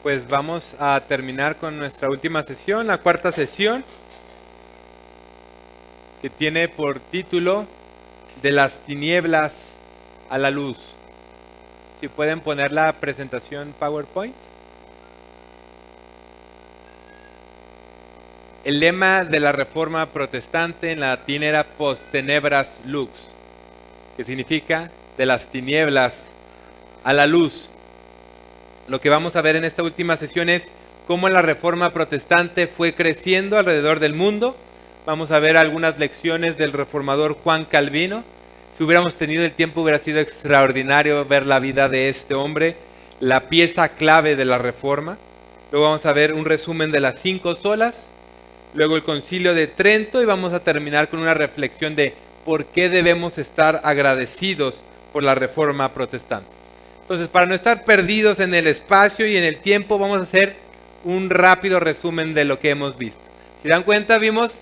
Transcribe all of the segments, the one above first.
Pues vamos a terminar con nuestra última sesión, la cuarta sesión, que tiene por título De las tinieblas a la luz. Si pueden poner la presentación PowerPoint. El lema de la Reforma Protestante en latín era Post tenebras lux, que significa de las tinieblas a la luz. Lo que vamos a ver en esta última sesión es cómo la Reforma Protestante fue creciendo alrededor del mundo. Vamos a ver algunas lecciones del reformador Juan Calvino. Si hubiéramos tenido el tiempo, hubiera sido extraordinario ver la vida de este hombre, la pieza clave de la Reforma. Luego vamos a ver un resumen de las 5 solas, luego el Concilio de Trento, y vamos a terminar con una reflexión de por qué debemos estar agradecidos por la Reforma Protestante. Entonces, para no estar perdidos en el espacio y en el tiempo, vamos a hacer un rápido resumen de lo que hemos visto. Si dan cuenta, vimos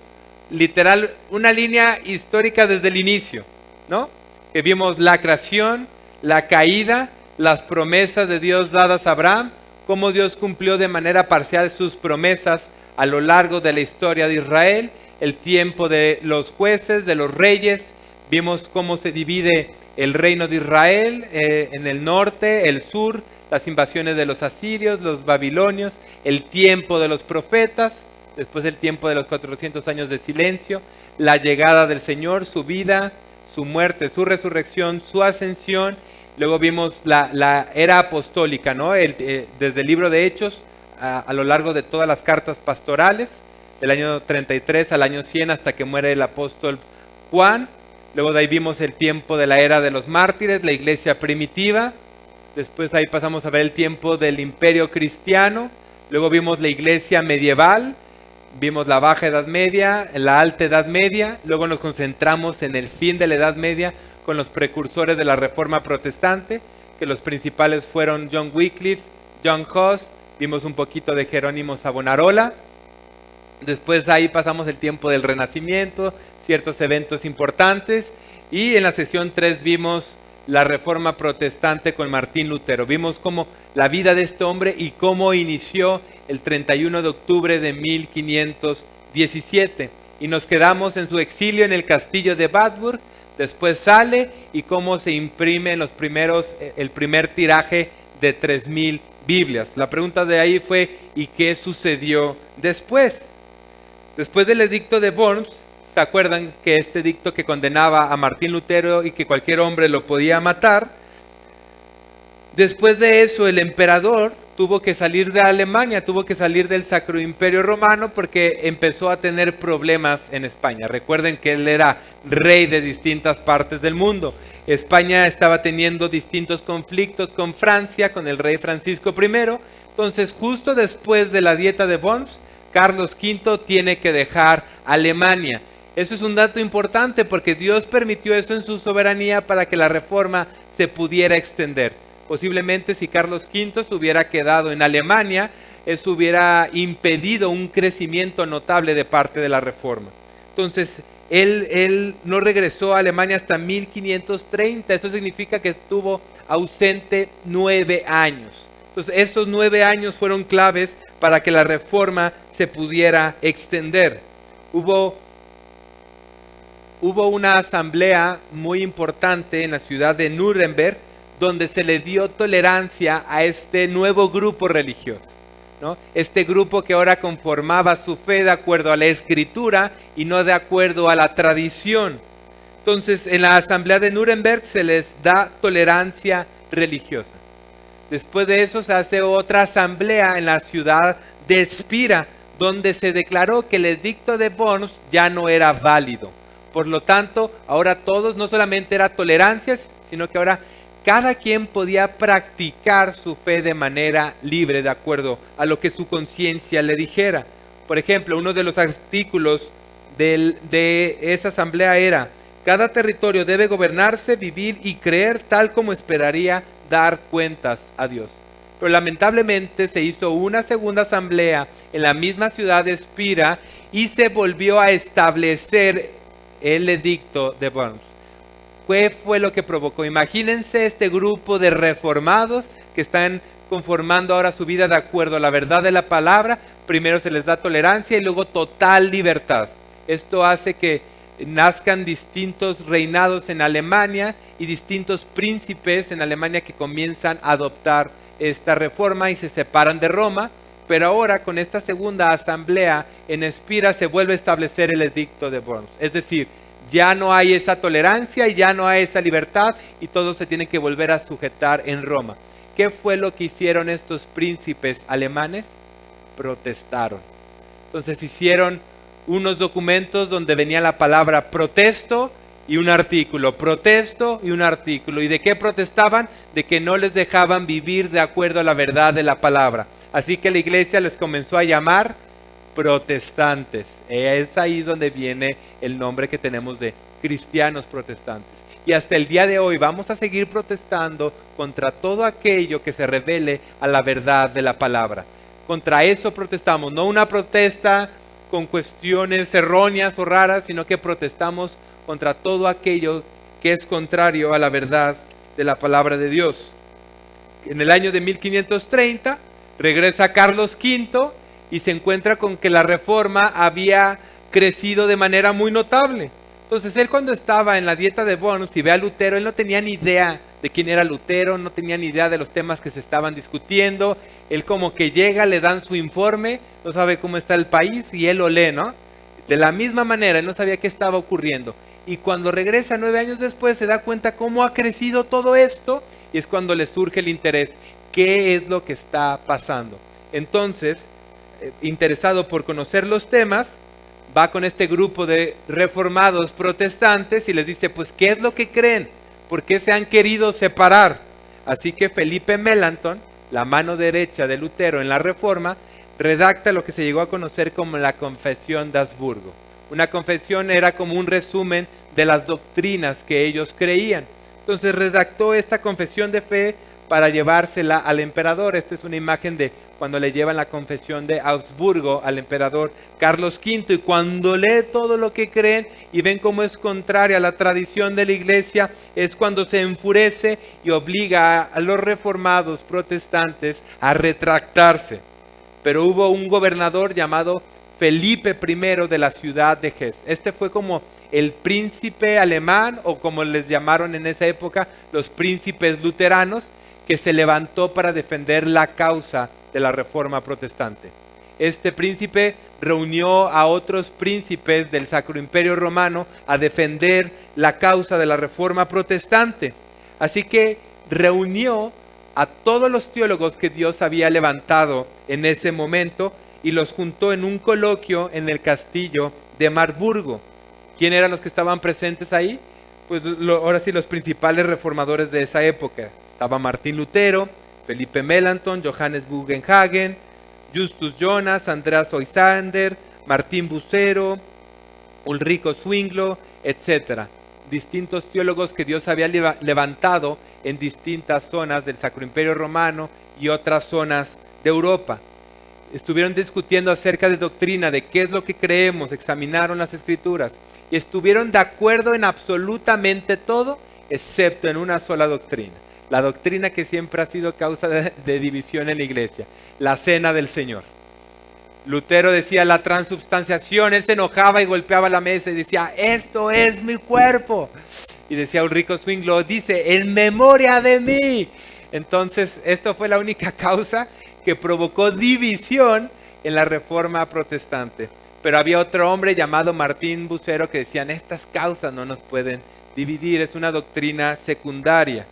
literal una línea histórica desde el inicio, ¿no? Que vimos la creación, la caída, las promesas de Dios dadas a Abraham, cómo Dios cumplió de manera parcial sus promesas a lo largo de la historia de Israel, el tiempo de los jueces, de los reyes. Vimos cómo se divide el reino de Israel en el norte, el sur, las invasiones de los asirios, los babilonios, el tiempo de los profetas, después el tiempo de los 400 años de silencio, la llegada del Señor, su vida, su muerte, su resurrección, su ascensión. Luego vimos la era apostólica, ¿no? Desde el libro de Hechos a lo largo de todas las cartas pastorales, del año 33 al año 100 hasta que muere el apóstol Juan. Luego de ahí vimos el tiempo de la era de los mártires, la iglesia primitiva. Después ahí pasamos a ver el tiempo del imperio cristiano. Luego vimos la iglesia medieval. Vimos la Baja Edad Media, la Alta Edad Media. Luego nos concentramos en el fin de la Edad Media con los precursores de la Reforma Protestante, que los principales fueron John Wycliffe, John Huss. Vimos un poquito de Jerónimo Savonarola. Después ahí pasamos el tiempo del Renacimiento, ciertos eventos importantes, y en la sesión 3 vimos la Reforma Protestante con Martín Lutero. Vimos cómo la vida de este hombre y cómo inició el 31 de octubre de 1517, y nos quedamos en su exilio en el castillo de Wartburg. Después sale y cómo se imprime el primer tiraje de 3000 Biblias. La pregunta de ahí fue, ¿y qué sucedió después? Después del edicto de Worms, ¿se acuerdan que este edicto que condenaba a Martín Lutero y que cualquier hombre lo podía matar? Después de eso, el emperador tuvo que salir de Alemania, tuvo que salir del Sacro Imperio Romano porque empezó a tener problemas en España. Recuerden que él era rey de distintas partes del mundo. España estaba teniendo distintos conflictos con Francia, con el rey Francisco I. Entonces, justo después de la Dieta de Worms, Carlos V tiene que dejar Alemania. Eso es un dato importante porque Dios permitió eso en su soberanía para que la reforma se pudiera extender. Posiblemente si Carlos V se hubiera quedado en Alemania, eso hubiera impedido un crecimiento notable de parte de la reforma. Entonces, él no regresó a Alemania hasta 1530. Eso significa que estuvo ausente 9 años. Entonces, esos 9 años fueron claves para que la reforma se pudiera extender. Hubo una asamblea muy importante en la ciudad de Nuremberg, donde se le dio tolerancia a este nuevo grupo religioso, ¿no? Este grupo que ahora conformaba su fe de acuerdo a la escritura y no de acuerdo a la tradición. Entonces, en la asamblea de Nuremberg se les da tolerancia religiosa. Después de eso se hace otra asamblea en la ciudad de Espira, donde se declaró que el edicto de Worms ya no era válido. Por lo tanto, ahora todos no solamente era tolerancia, sino que ahora cada quien podía practicar su fe de manera libre, de acuerdo a lo que su conciencia le dijera. Por ejemplo, uno de los artículos de esa asamblea era: cada territorio debe gobernarse, vivir y creer tal como esperaría dar cuentas a Dios. Pero lamentablemente se hizo una segunda asamblea en la misma ciudad de Espira y se volvió a establecer el edicto de Worms. ¿Qué fue lo que provocó? Imagínense este grupo de reformados que están conformando ahora su vida de acuerdo a la verdad de la palabra. Primero se les da tolerancia y luego total libertad. Esto hace que nazcan distintos reinados en Alemania y distintos príncipes en Alemania que comienzan a adoptar esta reforma y se separan de Roma. Pero ahora con esta segunda asamblea en Espira se vuelve a establecer el edicto de Worms. Es decir, ya no hay esa tolerancia y ya no hay esa libertad y todos se tienen que volver a sujetar en Roma. ¿Qué fue lo que hicieron estos príncipes alemanes? Protestaron. Entonces hicieron unos documentos donde venía la palabra protesto y un artículo, protesto y un artículo. ¿Y de qué protestaban? De que no les dejaban vivir de acuerdo a la verdad de la palabra. Así que la iglesia les comenzó a llamar protestantes. Es ahí donde viene el nombre que tenemos de cristianos protestantes. Y hasta el día de hoy vamos a seguir protestando contra todo aquello que se revele a la verdad de la palabra. Contra eso protestamos, no una protesta con cuestiones erróneas o raras, sino que protestamos contra todo aquello que es contrario a la verdad de la palabra de Dios. En el año de 1530 regresa Carlos V y se encuentra con que la reforma había crecido de manera muy notable. Entonces él, cuando estaba en la dieta de Worms y ve a Lutero, él no tenía ni idea de quién era Lutero, no tenía ni idea de los temas que se estaban discutiendo. Él como que llega, le dan su informe, no sabe cómo está el país y él lo lee, ¿no? De la misma manera, él no sabía qué estaba ocurriendo. Y cuando regresa 9 años después se da cuenta cómo ha crecido todo esto y es cuando le surge el interés. ¿Qué es lo que está pasando? Entonces, interesado por conocer los temas, va con este grupo de reformados protestantes y les dice, pues, ¿qué es lo que creen? ¿Por qué se han querido separar? Así que Felipe Melanchthon, la mano derecha de Lutero en la Reforma, redacta lo que se llegó a conocer como la Confesión de Habsburgo. Una confesión era como un resumen de las doctrinas que ellos creían. Entonces redactó esta confesión de fe para llevársela al emperador. Esta es una imagen de cuando le llevan la confesión de Habsburgo al emperador Carlos V, y cuando lee todo lo que creen y ven cómo es contraria a la tradición de la iglesia, es cuando se enfurece y obliga a los reformados protestantes a retractarse. Pero hubo un gobernador llamado Felipe I de la ciudad de Hesse. Este fue como el príncipe alemán, o como les llamaron en esa época, los príncipes luteranos, que se levantó para defender la causa de la reforma protestante. Este príncipe reunió a otros príncipes del Sacro Imperio Romano a defender la causa de la reforma protestante. Así que reunió a todos los teólogos que Dios había levantado en ese momento y los juntó en un coloquio en el castillo de Marburgo. ¿Quién eran los que estaban presentes ahí? Pues ahora sí, los principales reformadores de esa época. Estaba Martín Lutero, Felipe Melanchthon, Johannes Bugenhagen, Justus Jonas, Andreas Oisander, Martín Bucero, Ulrico Zwinglio, etc. Distintos teólogos que Dios había levantado en distintas zonas del Sacro Imperio Romano y otras zonas de Europa. Estuvieron discutiendo acerca de doctrina, de qué es lo que creemos, examinaron las Escrituras y estuvieron de acuerdo en absolutamente todo, excepto en una sola doctrina. La doctrina que siempre ha sido causa de división en la iglesia, la cena del Señor. Lutero decía la transubstanciación, él se enojaba y golpeaba la mesa y decía, esto es mi cuerpo. Y decía Ulrico Zwinglio, dice, en memoria de mí. Entonces, esto fue la única causa que provocó división en la Reforma protestante. Pero había otro hombre llamado Martín Bucero que decían, estas causas no nos pueden dividir, es una doctrina secundaria.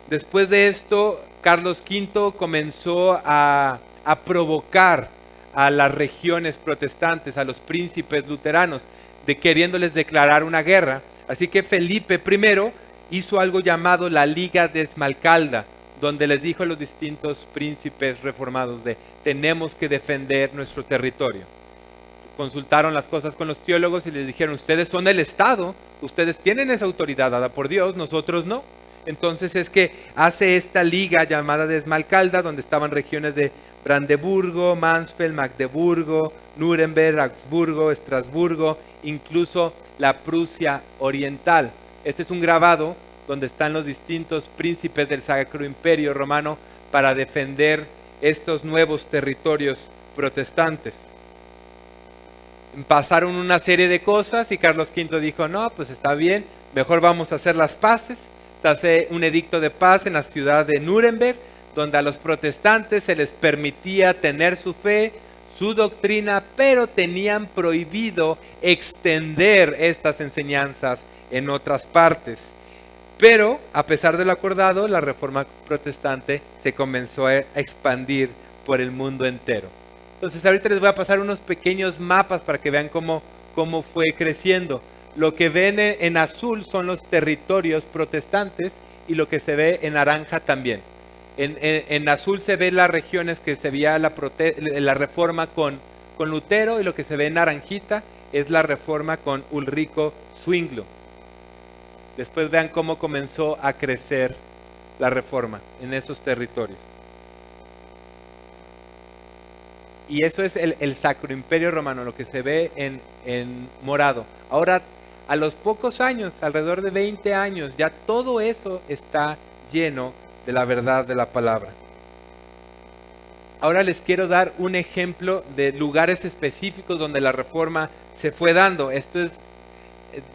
Después de esto, Carlos V comenzó a provocar a las regiones protestantes, a los príncipes luteranos, queriéndoles declarar una guerra. Así que Felipe I hizo algo llamado la Liga de Esmalcalda, donde les dijo a los distintos príncipes reformados tenemos que defender nuestro territorio. Consultaron las cosas con los teólogos y les dijeron, ustedes son el Estado, ustedes tienen esa autoridad dada por Dios, nosotros no. Entonces es que hace esta liga llamada de Esmalcalda, donde estaban regiones de Brandeburgo, Mansfeld, Magdeburgo, Nuremberg, Augsburgo, Estrasburgo, incluso la Prusia Oriental. Este es un grabado donde están los distintos príncipes del Sacro Imperio Romano para defender estos nuevos territorios protestantes. Pasaron una serie de cosas y Carlos V dijo, no, pues está bien, mejor vamos a hacer las paces. Se hace un edicto de paz en la ciudad de Nuremberg, donde a los protestantes se les permitía tener su fe, su doctrina, pero tenían prohibido extender estas enseñanzas en otras partes. Pero, a pesar de lo acordado, la Reforma protestante se comenzó a expandir por el mundo entero. Entonces, ahorita les voy a pasar unos pequeños mapas para que vean cómo fue creciendo. Lo que ven en azul son los territorios protestantes y lo que se ve en naranja también. En azul se ven las regiones que se veía la Reforma con Lutero, y lo que se ve en naranjita es la Reforma con Ulrico Zwinglio. Después vean cómo comenzó a crecer la Reforma en esos territorios. Y eso es el Sacro Imperio Romano, lo que se ve en morado. Ahora, a los pocos años, alrededor de 20 años, ya todo eso está lleno de la verdad de la palabra. Ahora les quiero dar un ejemplo de lugares específicos donde la Reforma se fue dando. Esto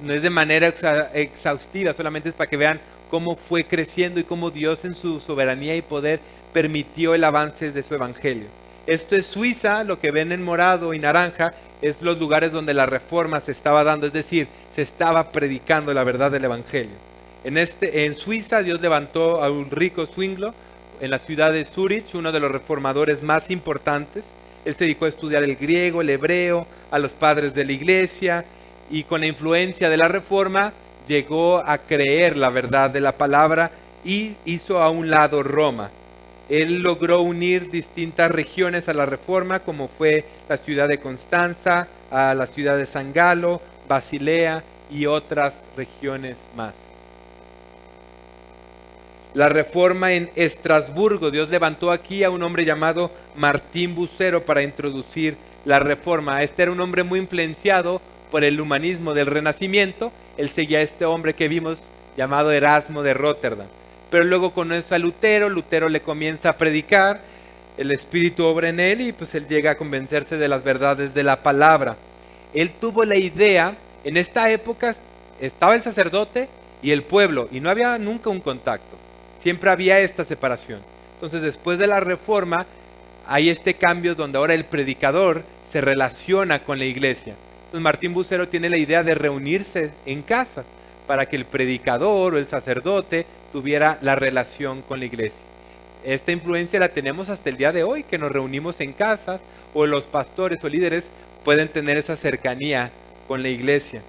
no es de manera exhaustiva, solamente es para que vean cómo fue creciendo y cómo Dios en su soberanía y poder permitió el avance de su evangelio. Esto es Suiza, lo que ven en morado y naranja es los lugares donde la Reforma se estaba dando, es decir, se estaba predicando la verdad del evangelio. En Suiza Dios levantó a Ulrico Zwinglio en la ciudad de Zúrich, uno de los reformadores más importantes. Él se dedicó a estudiar el griego, el hebreo, a los padres de la iglesia, y con la influencia de la Reforma llegó a creer la verdad de la palabra y hizo a un lado Roma. Él logró unir distintas regiones a la Reforma, como fue la ciudad de Constanza, a la ciudad de San Galo, Basilea y otras regiones más. La Reforma en Estrasburgo, Dios levantó aquí a un hombre llamado Martín Bucero para introducir la Reforma. Este era un hombre muy influenciado por el humanismo del Renacimiento. Él seguía a este hombre que vimos llamado Erasmo de Róterdam. Pero luego conoce a Lutero, Lutero le comienza a predicar, el Espíritu obra en él y pues él llega a convencerse de las verdades de la palabra. Él tuvo la idea, en esta época estaba el sacerdote y el pueblo y no había nunca un contacto, siempre había esta separación. Entonces después de la Reforma hay este cambio donde ahora el predicador se relaciona con la iglesia. Entonces Martín Bucero tiene la idea de reunirse en casa para que el predicador o el sacerdote tuviera la relación con la iglesia. Esta influencia la tenemos hasta el día de hoy, que nos reunimos en casas o los pastores o líderes pueden tener esa cercanía con la iglesia.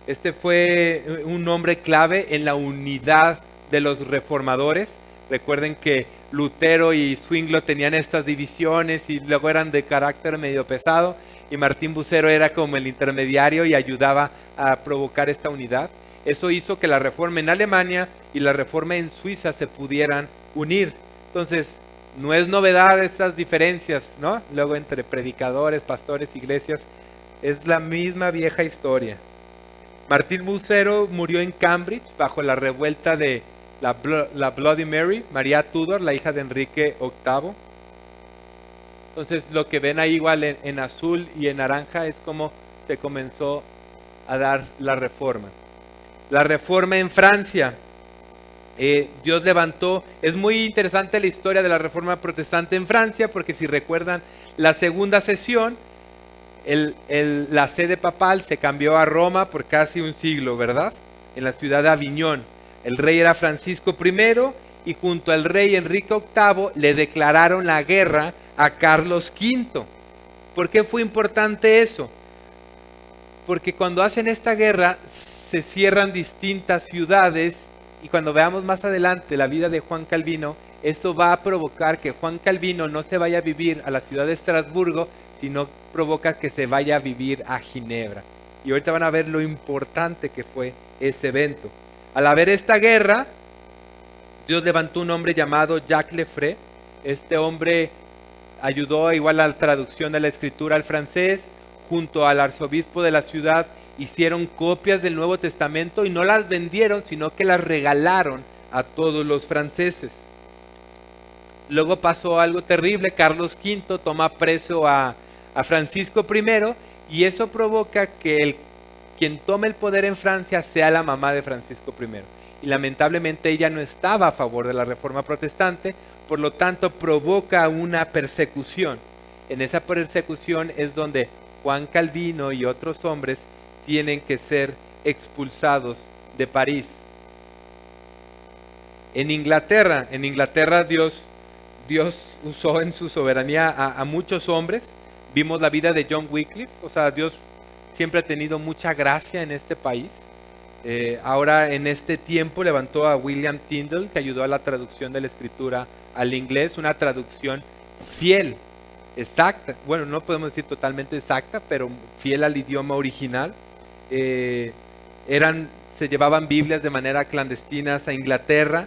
Este fue un hombre clave en la unidad de los reformadores. Recuerden que Lutero y Zwinglio tenían estas divisiones y luego eran de carácter medio pesado, y Martín Bucero era como el intermediario y ayudaba a provocar esta unidad. Eso hizo que la Reforma en Alemania y la Reforma en Suiza se pudieran unir. Entonces, no es novedad estas diferencias, ¿no? Luego entre predicadores, pastores, iglesias, es la misma vieja historia. Martín Bucero murió en Cambridge bajo la revuelta de la Bloody Mary, María Tudor, la hija de Enrique VIII. Entonces, lo que ven ahí igual en azul y en naranja es como se comenzó a dar la Reforma. La Reforma en Francia, Dios levantó, es muy interesante la historia de la Reforma protestante en Francia, porque si recuerdan la segunda sesión, la sede papal se cambió a Roma por casi un siglo, ¿verdad? En la ciudad de Aviñón. El rey era Francisco I y junto al rey Enrique VIII le declararon la guerra a Carlos V. ¿Por qué fue importante eso? Porque cuando hacen esta guerra se cierran distintas ciudades, y cuando veamos más adelante la vida de Juan Calvino, eso va a provocar que Juan Calvino no se vaya a vivir a la ciudad de Estrasburgo, sino provoca que se vaya a vivir a Ginebra. Y ahorita van a ver lo importante que fue ese evento. Al haber esta guerra, Dios levantó un hombre llamado Jacques Lefebvre. Este hombre ayudó igual a la traducción de la escritura al francés. Junto al arzobispo de la ciudad hicieron copias del Nuevo Testamento y no las vendieron, sino que las regalaron a todos los franceses. Luego pasó algo terrible, Carlos V toma preso a Francisco I y eso provoca que quien tome el poder en Francia sea la mamá de Francisco I. Y lamentablemente ella no estaba a favor de la reforma protestante, por lo tanto provoca una persecución. En esa persecución es donde Juan Calvino y otros hombres tienen que ser expulsados de París. En Inglaterra Dios usó en su soberanía a muchos hombres. Vimos la vida de John Wycliffe, o sea, Dios siempre ha tenido mucha gracia en este país. Ahora en este tiempo levantó a William Tyndale, que ayudó a la traducción de la escritura al inglés, una traducción fiel, exacta, bueno, no podemos decir totalmente exacta, pero fiel al idioma original. Se llevaban Biblias de manera clandestinas a Inglaterra.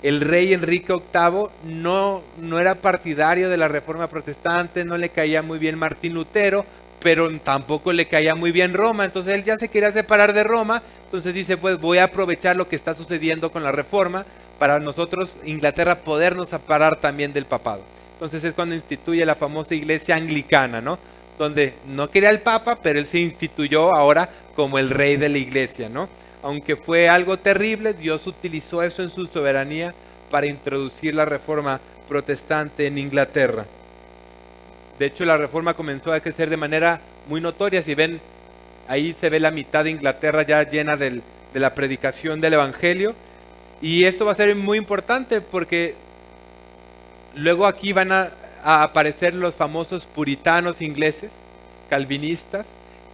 El rey Enrique VIII no era partidario de la reforma protestante, no le caía muy bien Martín Lutero, pero tampoco le caía muy bien Roma, entonces él ya se quería separar de Roma, entonces dice, pues voy a aprovechar lo que está sucediendo con la reforma para nosotros, Inglaterra, podernos separar también del papado. Entonces es cuando instituye la famosa iglesia anglicana, ¿no? Donde no quería el papa, pero él se instituyó ahora como el rey de la iglesia, ¿no? Aunque fue algo terrible, Dios utilizó eso en su soberanía para introducir la reforma protestante en Inglaterra. De hecho, la reforma comenzó a crecer de manera muy notoria. Si ven, ahí se ve la mitad de Inglaterra ya llena de la predicación del Evangelio. Y esto va a ser muy importante porque luego aquí van a aparecer los famosos puritanos ingleses, calvinistas,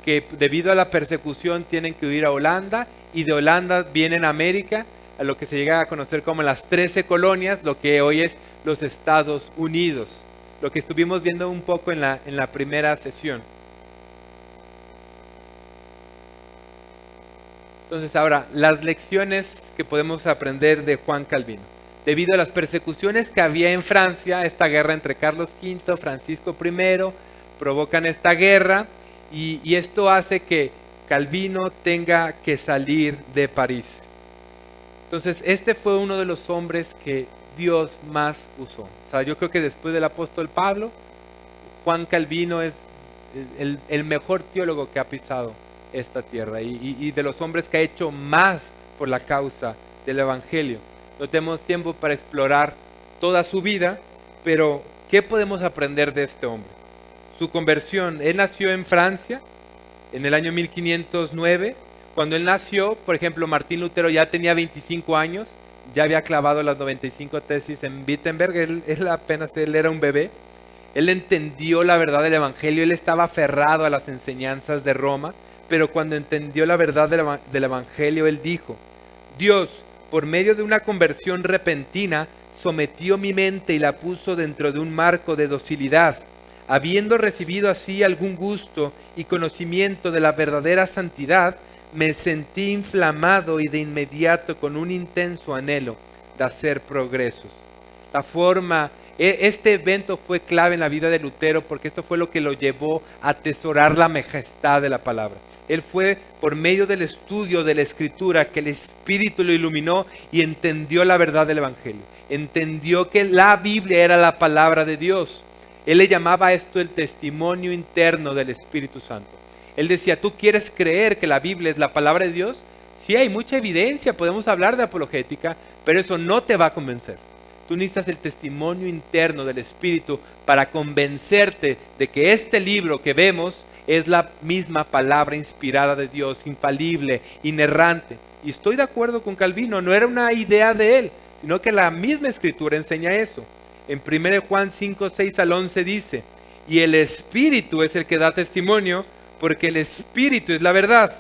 que debido a la persecución tienen que huir a Holanda y de Holanda vienen a América, a lo que se llega a conocer como las 13 colonias, lo que hoy es los Estados Unidos, lo que estuvimos viendo un poco en la primera sesión. Entonces ahora, las lecciones que podemos aprender de Juan Calvino. Debido a las persecuciones que había en Francia, esta guerra entre Carlos V, Francisco I, provocan esta guerra y esto hace que Calvino tenga que salir de París. Entonces, este fue uno de los hombres que Dios más usó. O sea, yo creo que después del apóstol Pablo, Juan Calvino es el mejor teólogo que ha pisado esta tierra y de los hombres que ha hecho más por la causa del Evangelio. No tenemos tiempo para explorar toda su vida, pero ¿qué podemos aprender de este hombre? Su conversión. Él nació en Francia en el año 1509. Cuando él nació, por ejemplo, Martín Lutero ya tenía 25 años, ya había clavado las 95 tesis en Wittenberg, él era un bebé. Él entendió la verdad del Evangelio, él estaba aferrado a las enseñanzas de Roma, pero cuando entendió la verdad del Evangelio, él dijo, Dios, por medio de una conversión repentina, sometió mi mente y la puso dentro de un marco de docilidad. Habiendo recibido así algún gusto y conocimiento de la verdadera santidad, me sentí inflamado y de inmediato con un intenso anhelo de hacer progresos. Este evento fue clave en la vida de Lutero porque esto fue lo que lo llevó a atesorar la majestad de la palabra. Él fue por medio del estudio de la Escritura que el Espíritu lo iluminó y entendió la verdad del Evangelio. Entendió que la Biblia era la palabra de Dios. Él le llamaba a esto el testimonio interno del Espíritu Santo. Él decía, ¿tú quieres creer que la Biblia es la palabra de Dios? Sí, hay mucha evidencia, podemos hablar de apologética, pero eso no te va a convencer. Tú necesitas el testimonio interno del Espíritu para convencerte de que este libro que vemos es la misma palabra inspirada de Dios, infalible, inerrante. Y estoy de acuerdo con Calvino, no era una idea de él, sino que la misma Escritura enseña eso. En 1 Juan 5, 6 al 11 dice, y el Espíritu es el que da testimonio, porque el Espíritu es la verdad.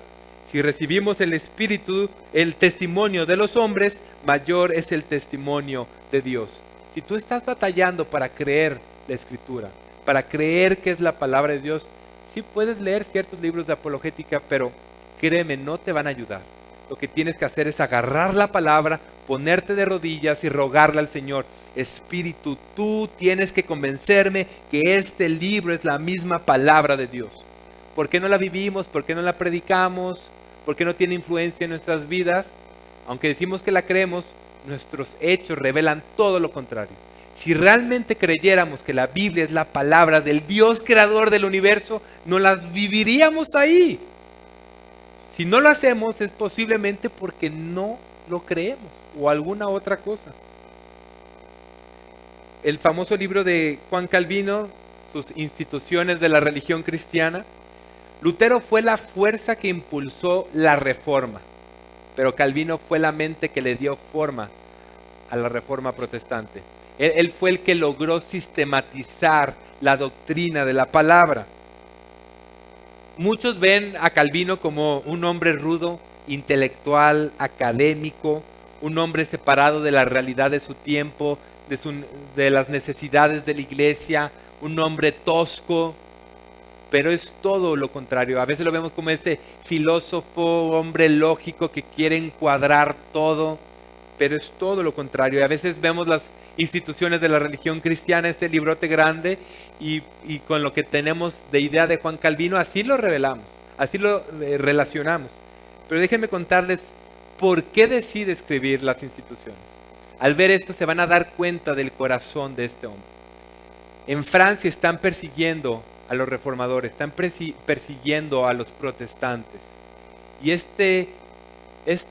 Si recibimos el Espíritu, el testimonio de los hombres, mayor es el testimonio de Dios. Si tú estás batallando para creer la Escritura, para creer que es la palabra de Dios, sí puedes leer ciertos libros de apologética, pero créeme, no te van a ayudar. Lo que tienes que hacer es agarrar la palabra, ponerte de rodillas y rogarle al Señor, Espíritu, tú tienes que convencerme que este libro es la misma palabra de Dios. ¿Por qué no la vivimos? ¿Por qué no la predicamos? ¿Por qué no tiene influencia en nuestras vidas? Aunque decimos que la creemos, nuestros hechos revelan todo lo contrario. Si realmente creyéramos que la Biblia es la palabra del Dios creador del universo, no las viviríamos ahí. Si no lo hacemos es posiblemente porque no lo creemos o alguna otra cosa. El famoso libro de Juan Calvino, sus instituciones de la religión cristiana, Lutero fue la fuerza que impulsó la reforma, pero Calvino fue la mente que le dio forma a la reforma protestante. Él fue el que logró sistematizar la doctrina de la palabra. Muchos ven a Calvino como un hombre rudo, intelectual, académico, un hombre separado de la realidad de su tiempo, de las necesidades de la iglesia, un hombre tosco, pero es todo lo contrario. A veces lo vemos como ese filósofo, hombre lógico que quiere encuadrar todo, pero es todo lo contrario. A veces vemos las instituciones de la religión cristiana, este librote grande, y con lo que tenemos de idea de Juan Calvino, así lo revelamos, así lo relacionamos. Pero déjenme contarles por qué decide escribir las instituciones. Al ver esto se van a dar cuenta del corazón de este hombre. En Francia están persiguiendo a los reformadores, están persiguiendo a los protestantes. Y este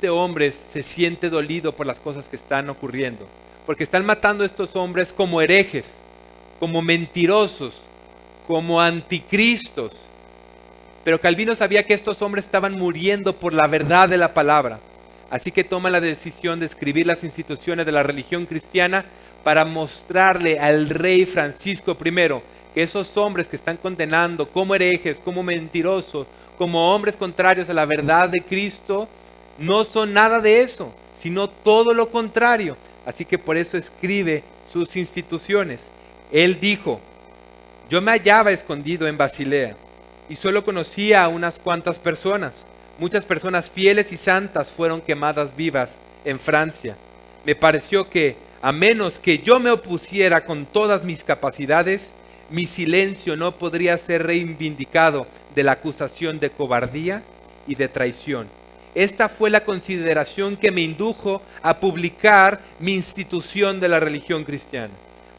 hombre se siente dolido por las cosas que están ocurriendo, porque están matando a estos hombres como herejes, como mentirosos, como anticristos. Pero Calvino sabía que estos hombres estaban muriendo por la verdad de la palabra. Así que toma la decisión de escribir las instituciones de la religión cristiana para mostrarle al rey Francisco I que esos hombres que están condenando como herejes, como mentirosos, como hombres contrarios a la verdad de Cristo, no son nada de eso, sino todo lo contrario. Así que por eso escribe sus instituciones. Él dijo: yo me hallaba escondido en Basilea y solo conocía a unas cuantas personas. Muchas personas fieles y santas fueron quemadas vivas en Francia. Me pareció que, a menos que yo me opusiera con todas mis capacidades, mi silencio no podría ser reivindicado de la acusación de cobardía y de traición. Esta fue la consideración que me indujo a publicar mi institución de la religión cristiana.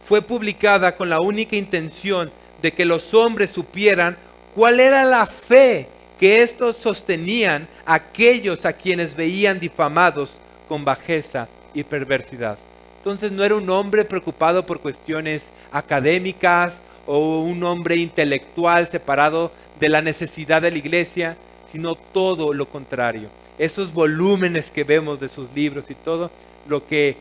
Fue publicada con la única intención de que los hombres supieran cuál era la fe que estos sostenían aquellos a quienes veían difamados con bajeza y perversidad. Entonces no era un hombre preocupado por cuestiones académicas o un hombre intelectual separado de la necesidad de la iglesia, sino todo lo contrario. Esos volúmenes que vemos de sus libros y todo, lo que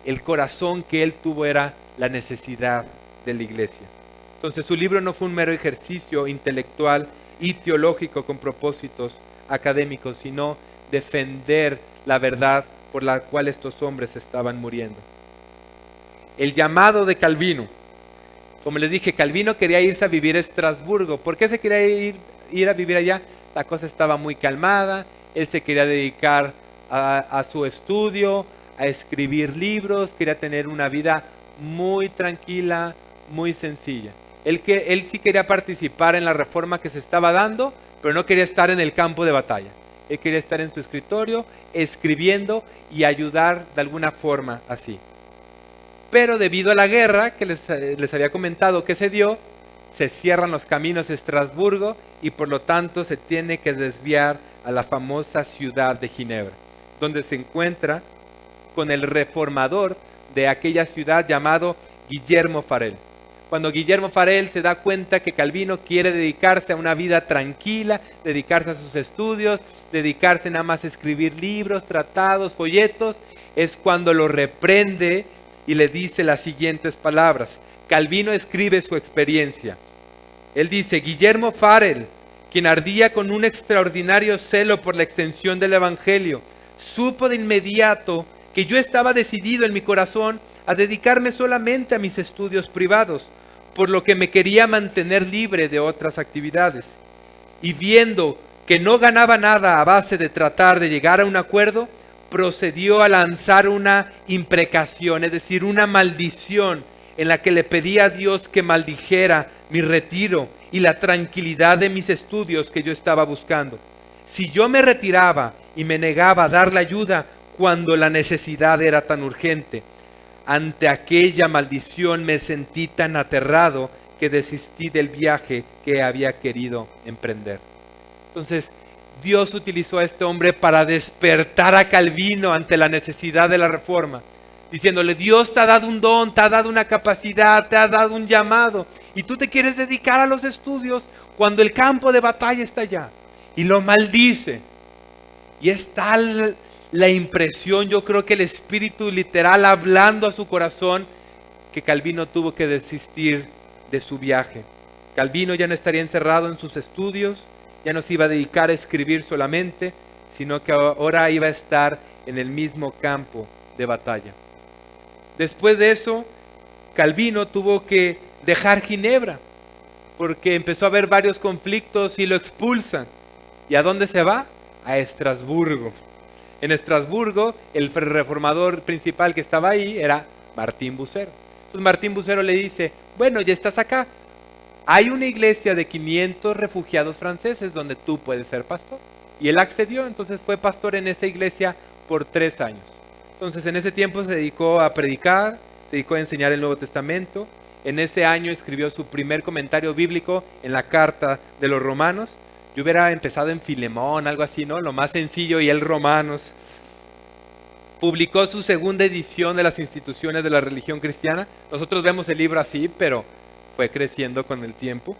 el corazón que él tuvo era la necesidad de la iglesia. Entonces su libro no fue un mero ejercicio intelectual y teológico con propósitos académicos, sino defender la verdad por la cual estos hombres estaban muriendo. El llamado de Calvino. Como les dije, Calvino quería irse a vivir a Estrasburgo. ¿Por qué se quería ir a vivir allá? La cosa estaba muy calmada, él se quería dedicar a su estudio, a escribir libros, quería tener una vida muy tranquila, muy sencilla. Él sí quería participar en la reforma que se estaba dando, pero no quería estar en el campo de batalla. Él quería estar en su escritorio, escribiendo y ayudar de alguna forma así. Pero debido a la guerra que les había comentado que se dio, se cierran los caminos a Estrasburgo y por lo tanto se tiene que desviar a la famosa ciudad de Ginebra, donde se encuentra con el reformador de aquella ciudad llamado Guillermo Farel. Cuando Guillermo Farel se da cuenta que Calvino quiere dedicarse a una vida tranquila, dedicarse a sus estudios, dedicarse nada más a escribir libros, tratados, folletos, es cuando lo reprende y le dice las siguientes palabras. Calvino escribe su experiencia. Él dice: Guillermo Farel, quien ardía con un extraordinario celo por la extensión del evangelio, supo de inmediato que yo estaba decidido en mi corazón a dedicarme solamente a mis estudios privados, por lo que me quería mantener libre de otras actividades. Y viendo que no ganaba nada a base de tratar de llegar a un acuerdo, procedió a lanzar una imprecación, es decir, una maldición, en la que le pedía a Dios que maldijera mi retiro y la tranquilidad de mis estudios que yo estaba buscando. Si yo me retiraba y me negaba a dar la ayuda cuando la necesidad era tan urgente, Ante aquella maldición me sentí tan aterrado que desistí del viaje que había querido emprender. Entonces, Dios utilizó a este hombre para despertar a Calvino ante la necesidad de la reforma, diciéndole: Dios te ha dado un don, te ha dado una capacidad, te ha dado un llamado, y tú te quieres dedicar a los estudios cuando el campo de batalla está allá. Y lo maldice. Y es tal la impresión, yo creo que el espíritu literal hablando a su corazón, que Calvino tuvo que desistir de su viaje. Calvino ya no estaría encerrado en sus estudios, ya no se iba a dedicar a escribir solamente, sino que ahora iba a estar en el mismo campo de batalla. Después de eso, Calvino tuvo que dejar Ginebra, porque empezó a haber varios conflictos y lo expulsan. ¿Y a dónde se va? A Estrasburgo. En Estrasburgo, el reformador principal que estaba ahí era Martín Bucero. Entonces Martín Bucero le dice: bueno, ya estás acá, hay una iglesia de 500 refugiados franceses donde tú puedes ser pastor. Y él accedió, entonces fue pastor en esa iglesia por 3 años. Entonces en ese tiempo se dedicó a predicar, se dedicó a enseñar el Nuevo Testamento. En ese año escribió su primer comentario bíblico en la carta de los Romanos. Yo hubiera empezado en Filemón, algo así, ¿no? Lo más sencillo, y él Romanos. Publicó su segunda edición de las instituciones de la religión cristiana. Nosotros vemos el libro así, pero fue creciendo con el tiempo.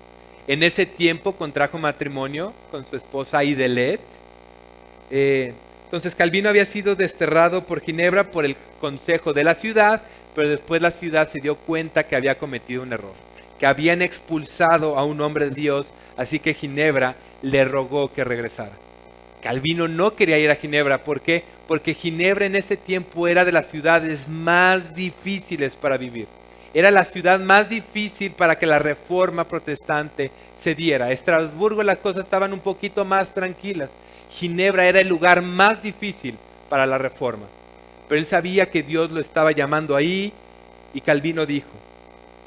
En ese tiempo contrajo matrimonio con su esposa Idelette. Entonces Calvino había sido desterrado por Ginebra por el consejo de la ciudad, pero después la ciudad se dio cuenta que había cometido un error, que habían expulsado a un hombre de Dios, así que Ginebra le rogó que regresara. Calvino no quería ir a Ginebra. ¿Por qué? Porque Ginebra en ese tiempo era de las ciudades más difíciles para vivir. Era la ciudad más difícil para que la reforma protestante se diera. Estrasburgo las cosas estaban un poquito más tranquilas. Ginebra era el lugar más difícil para la reforma. Pero él sabía que Dios lo estaba llamando ahí, y Calvino dijo: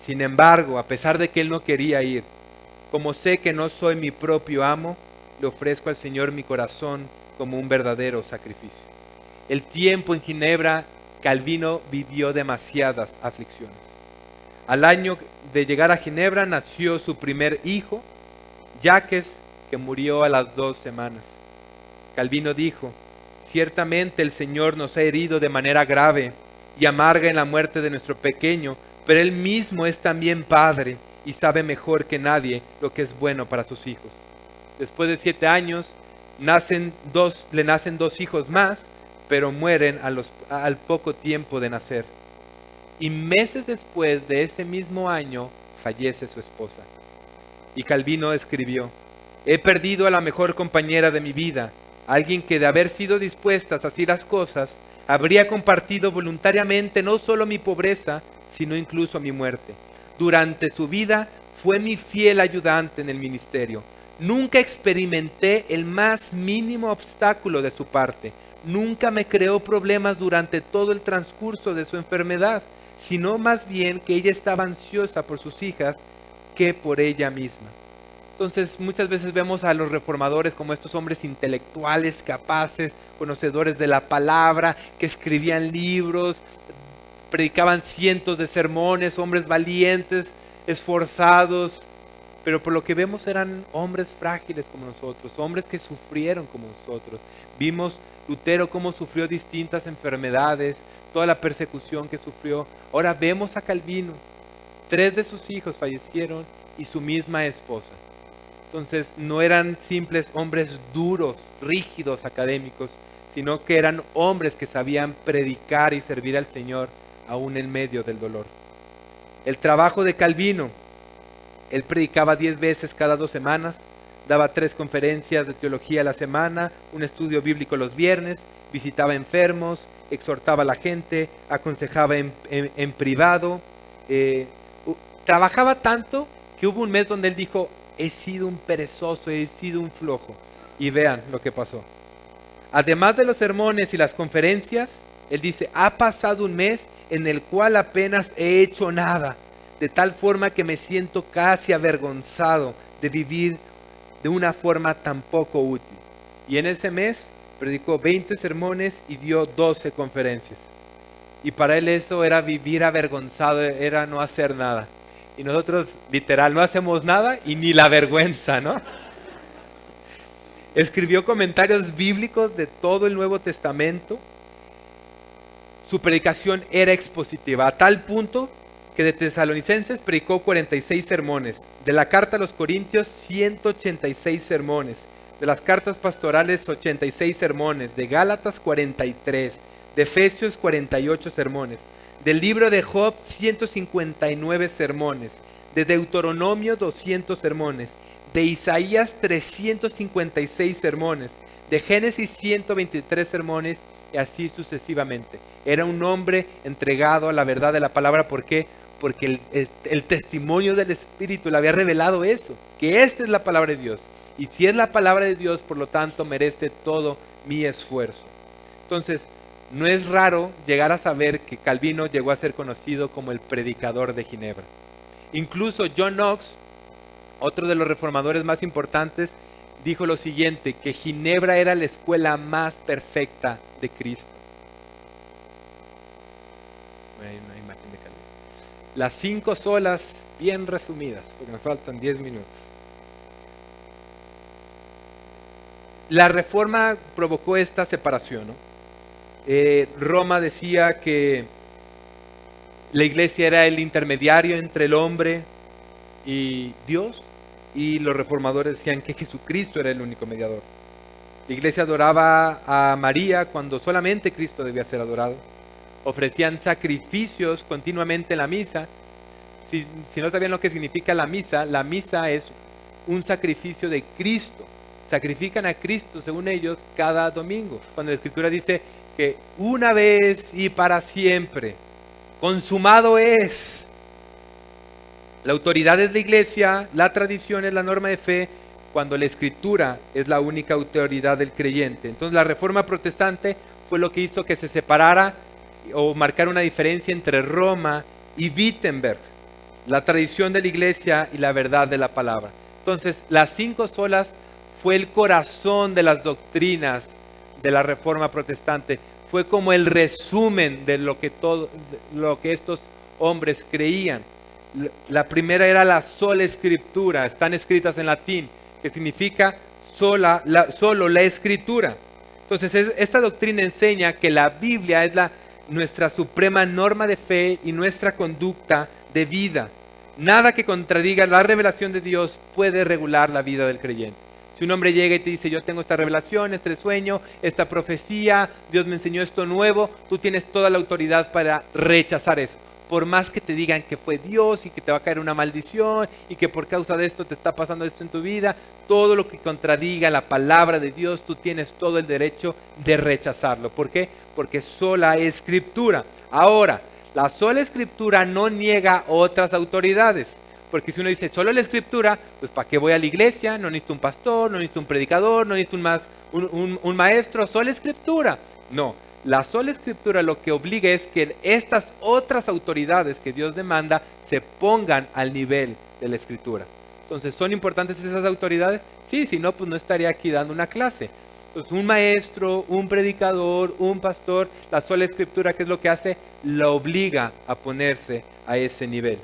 sin embargo, a pesar de que él no quería ir, como sé que no soy mi propio amo, le ofrezco al Señor mi corazón como un verdadero sacrificio. El tiempo en Ginebra, Calvino vivió demasiadas aflicciones. Al año de llegar a Ginebra nació su primer hijo, Jacques, que murió a las 2 semanas. Calvino dijo: ciertamente el Señor nos ha herido de manera grave y amarga en la muerte de nuestro pequeño, pero Él mismo es también Padre y sabe mejor que nadie lo que es bueno para sus hijos. Después de 7 años, le nacen 2 hijos más, pero mueren al poco tiempo de nacer. Y meses después de ese mismo año, fallece su esposa. Y Calvino escribió: he perdido a la mejor compañera de mi vida, alguien que, de haber sido dispuestas así las cosas, habría compartido voluntariamente no solo mi pobreza, sino incluso mi muerte. Durante su vida fue mi fiel ayudante en el ministerio. Nunca experimenté el más mínimo obstáculo de su parte. Nunca me creó problemas durante todo el transcurso de su enfermedad, sino más bien que ella estaba ansiosa por sus hijas que por ella misma. Entonces muchas veces vemos a los reformadores como estos hombres intelectuales, capaces, conocedores de la palabra, que escribían libros, predicaban cientos de sermones, hombres valientes, esforzados, pero por lo que vemos eran hombres frágiles como nosotros, hombres que sufrieron como nosotros. Vimos Lutero cómo sufrió distintas enfermedades, toda la persecución que sufrió. Ahora vemos a Calvino, 3 de sus hijos fallecieron y su misma esposa. Entonces no eran simples hombres duros, rígidos, académicos, sino que eran hombres que sabían predicar y servir al Señor aún en medio del dolor. El trabajo de Calvino: él predicaba 10 veces cada 2 semanas, daba 3 conferencias de teología a la semana, un estudio bíblico los viernes, visitaba enfermos, exhortaba a la gente, aconsejaba en privado. Trabajaba tanto que hubo un mes donde él dijo: he sido un perezoso, he sido un flojo. Y vean lo que pasó. Además de los sermones y las conferencias, él dice: ha pasado un mes en el cual apenas he hecho nada, de tal forma que me siento casi avergonzado de vivir de una forma tan poco útil. Y en ese mes predicó 20 sermones y dio 12 conferencias. Y para él eso era vivir avergonzado, era no hacer nada. Y nosotros, literal, no hacemos nada y ni la vergüenza, ¿no? Escribió comentarios bíblicos de todo el Nuevo Testamento. Su predicación era expositiva, a tal punto que de Tesalonicenses predicó 46 sermones. De la carta a los Corintios, 186 sermones. De las cartas pastorales, 86 sermones. De Gálatas, 43. De Efesios, 48 sermones. Del libro de Job, 159 sermones. De Deuteronomio, 200 sermones. De Isaías, 356 sermones. De Génesis, 123 sermones. Y así sucesivamente. Era un hombre entregado a la verdad de la palabra. ¿Por qué? Porque el testimonio del Espíritu le había revelado eso. Que esta es la palabra de Dios. Y si es la palabra de Dios, por lo tanto, merece todo mi esfuerzo. Entonces, no es raro llegar a saber que Calvino llegó a ser conocido como el predicador de Ginebra. Incluso John Knox, otro de los reformadores más importantes, dijo lo siguiente, que Ginebra era la escuela más perfecta de Cristo. Hay una imagen de Calvino. Las 5 solas bien resumidas, porque me faltan 10 minutos. La reforma provocó esta separación, ¿no? Roma decía que la iglesia era el intermediario entre el hombre y Dios, y los reformadores decían que Jesucristo era el único mediador. La iglesia adoraba a María cuando solamente Cristo debía ser adorado. Ofrecían sacrificios continuamente en la misa. Si no sabían lo que significa la misa es un sacrificio de Cristo. Sacrifican a Cristo, según ellos, cada domingo. Cuando la Escritura dice que una vez y para siempre, consumado es. La autoridad es la iglesia, la tradición es la norma de fe, cuando la Escritura es la única autoridad del creyente. Entonces la Reforma Protestante fue lo que hizo que se separara o marcara una diferencia entre Roma y Wittenberg, la tradición de la iglesia y la verdad de la palabra. Entonces las 5 solas fue el corazón de las doctrinas de la Reforma Protestante, fue como el resumen de lo que estos hombres creían. La primera era la sola escritura, están escritas en latín, que significa solo la escritura. Entonces esta doctrina enseña que la Biblia es nuestra suprema norma de fe y nuestra conducta de vida. Nada que contradiga la revelación de Dios puede regular la vida del creyente. Si un hombre llega y te dice, yo tengo esta revelación, este sueño, esta profecía, Dios me enseñó esto nuevo, tú tienes toda la autoridad para rechazar eso. Por más que te digan que fue Dios y que te va a caer una maldición y que por causa de esto te está pasando esto en tu vida, todo lo que contradiga la palabra de Dios, tú tienes todo el derecho de rechazarlo. ¿Por qué? Porque sola escritura. Ahora, la sola escritura no niega otras autoridades. Porque si uno dice solo la escritura, pues ¿para qué voy a la iglesia? No necesito un pastor, no necesito un predicador, no necesito un maestro, sola escritura. No, la sola escritura lo que obliga es que estas otras autoridades que Dios demanda se pongan al nivel de la escritura. Entonces, ¿son importantes esas autoridades? Sí, si no, pues no estaría aquí dando una clase. Entonces, un maestro, un predicador, un pastor, la sola escritura, ¿qué es lo que hace? La obliga a ponerse a ese nivel.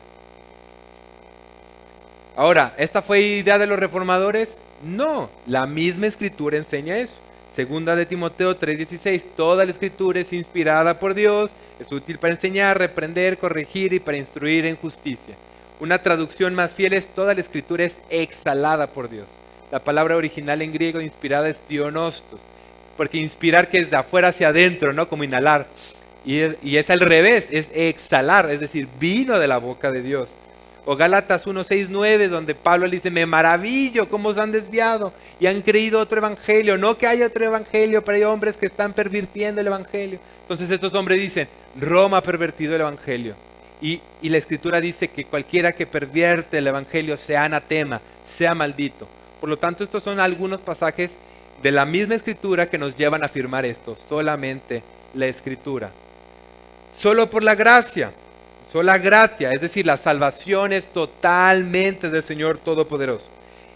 Ahora, ¿esta fue idea de los reformadores? No, la misma escritura enseña eso. Segunda de Timoteo 3:16, toda la escritura es inspirada por Dios, es útil para enseñar, reprender, corregir y para instruir en justicia. Una traducción más fiel es, toda la escritura es exhalada por Dios. La palabra original en griego inspirada es theonostos, porque inspirar que es de afuera hacia adentro, ¿no? Como inhalar. Y es al revés, es exhalar, es decir, vino de la boca de Dios. O Gálatas 1:6-9, donde Pablo le dice, me maravillo cómo se han desviado y han creído otro evangelio. No que haya otro evangelio, pero hay hombres que están pervirtiendo el evangelio. Entonces estos hombres dicen, Roma ha pervertido el evangelio. Y la escritura dice que cualquiera que pervierte el evangelio sea anatema, sea maldito. Por lo tanto, estos son algunos pasajes de la misma escritura que nos llevan a afirmar esto. Solamente la escritura. Solo por la gracia. Sola gratia, es decir, la salvación es totalmente del Señor Todopoderoso.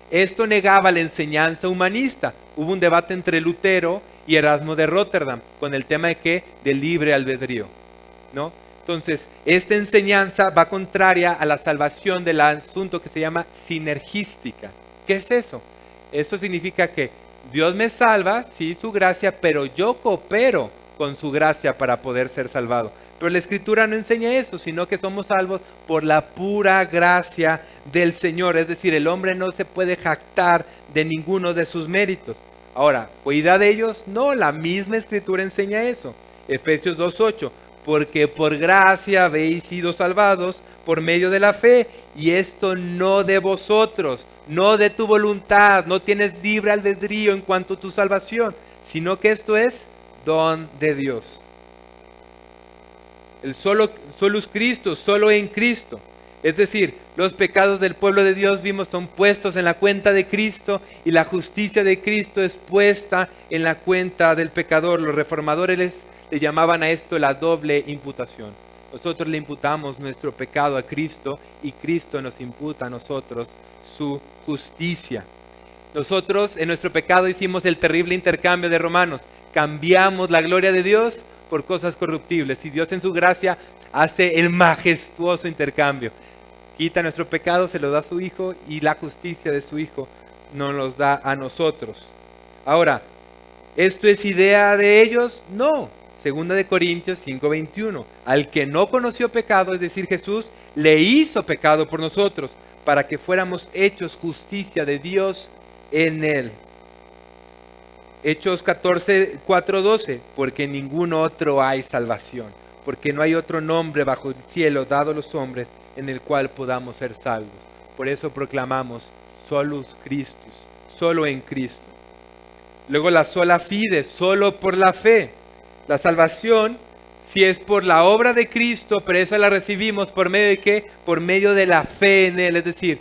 Esto negaba la enseñanza humanista. Hubo un debate entre Lutero y Erasmo de Rotterdam con el tema de ¿qué? De libre albedrío. ¿no? Entonces, esta enseñanza va contraria a la salvación del asunto que se llama sinergística. ¿Qué es eso? Eso significa que Dios me salva, sí, su gracia, pero yo coopero con su gracia para poder ser salvado. Pero la Escritura no enseña eso, sino que somos salvos por la pura gracia del Señor. Es decir, el hombre no se puede jactar de ninguno de sus méritos. Ahora, ¿fue idea de ellos? No, la misma Escritura enseña eso. Efesios 2:8, porque por gracia habéis sido salvados por medio de la fe, y esto no de vosotros, no de tu voluntad, no tienes libre albedrío en cuanto a tu salvación, sino que esto es don de Dios. El solus Christus, solo en Cristo. Es decir, los pecados del pueblo de Dios, vimos, son puestos en la cuenta de Cristo y la justicia de Cristo es puesta en la cuenta del pecador. Los reformadores le llamaban a esto la doble imputación. Nosotros le imputamos nuestro pecado a Cristo y Cristo nos imputa a nosotros su justicia. Nosotros en nuestro pecado hicimos el terrible intercambio de Romanos. Cambiamos la gloria de Dios por cosas corruptibles y Dios en su gracia hace el majestuoso intercambio. Quita nuestro pecado, se lo da a su Hijo y la justicia de su Hijo nos los da a nosotros. Ahora, ¿esto es idea de ellos? No. Segunda de Corintios 5:21. Al que no conoció pecado, es decir, Jesús, le hizo pecado por nosotros, para que fuéramos hechos justicia de Dios en él. Hechos 4:12, porque en ningún otro hay salvación, porque no hay otro nombre bajo el cielo dado a los hombres en el cual podamos ser salvos. Por eso proclamamos solus Christus, solo en Cristo. Luego la sola fide, solo por la fe. La salvación, si es por la obra de Cristo, pero esa la recibimos por medio de ¿qué? Por medio de la fe en Él, es decir,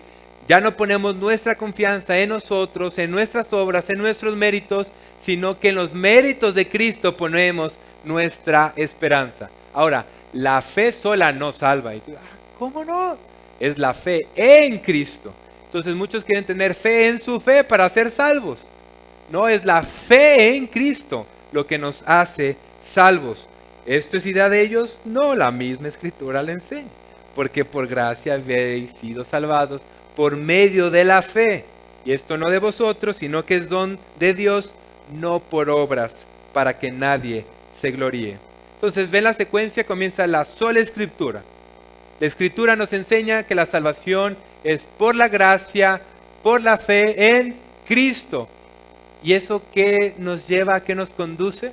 ya no ponemos nuestra confianza en nosotros, en nuestras obras, en nuestros méritos, sino que en los méritos de Cristo ponemos nuestra esperanza. Ahora, la fe sola no salva. Y tú, ¿cómo no? Es la fe en Cristo. Entonces muchos quieren tener fe en su fe para ser salvos. No, es la fe en Cristo lo que nos hace salvos. ¿Esto es idea de ellos? No, la misma Escritura le enseña. Porque por gracia habéis sido salvados por medio de la fe. Y esto no de vosotros, sino que es don de Dios, no por obras, para que nadie se gloríe. Entonces, ven la secuencia, comienza la sola Escritura. La Escritura nos enseña que la salvación es por la gracia, por la fe en Cristo. ¿Y eso qué nos lleva, qué nos conduce?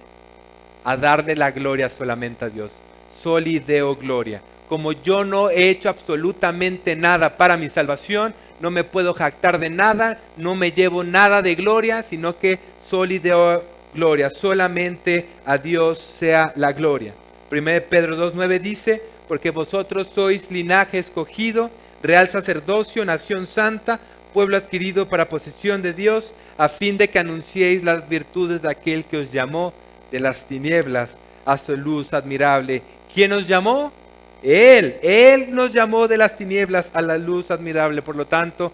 A darle la gloria solamente a Dios. Soli Deo Gloria. Como yo no he hecho absolutamente nada para mi salvación, no me puedo jactar de nada, no me llevo nada de gloria, sino que soli Deo Gloria. Solamente a Dios sea la gloria. 1 Pedro 2:9 dice, porque vosotros sois linaje escogido, real sacerdocio, nación santa, pueblo adquirido para posesión de Dios, a fin de que anunciéis las virtudes de aquel que os llamó de las tinieblas a su luz admirable. ¿Quién nos llamó? Él nos llamó de las tinieblas a la luz admirable. Por lo tanto,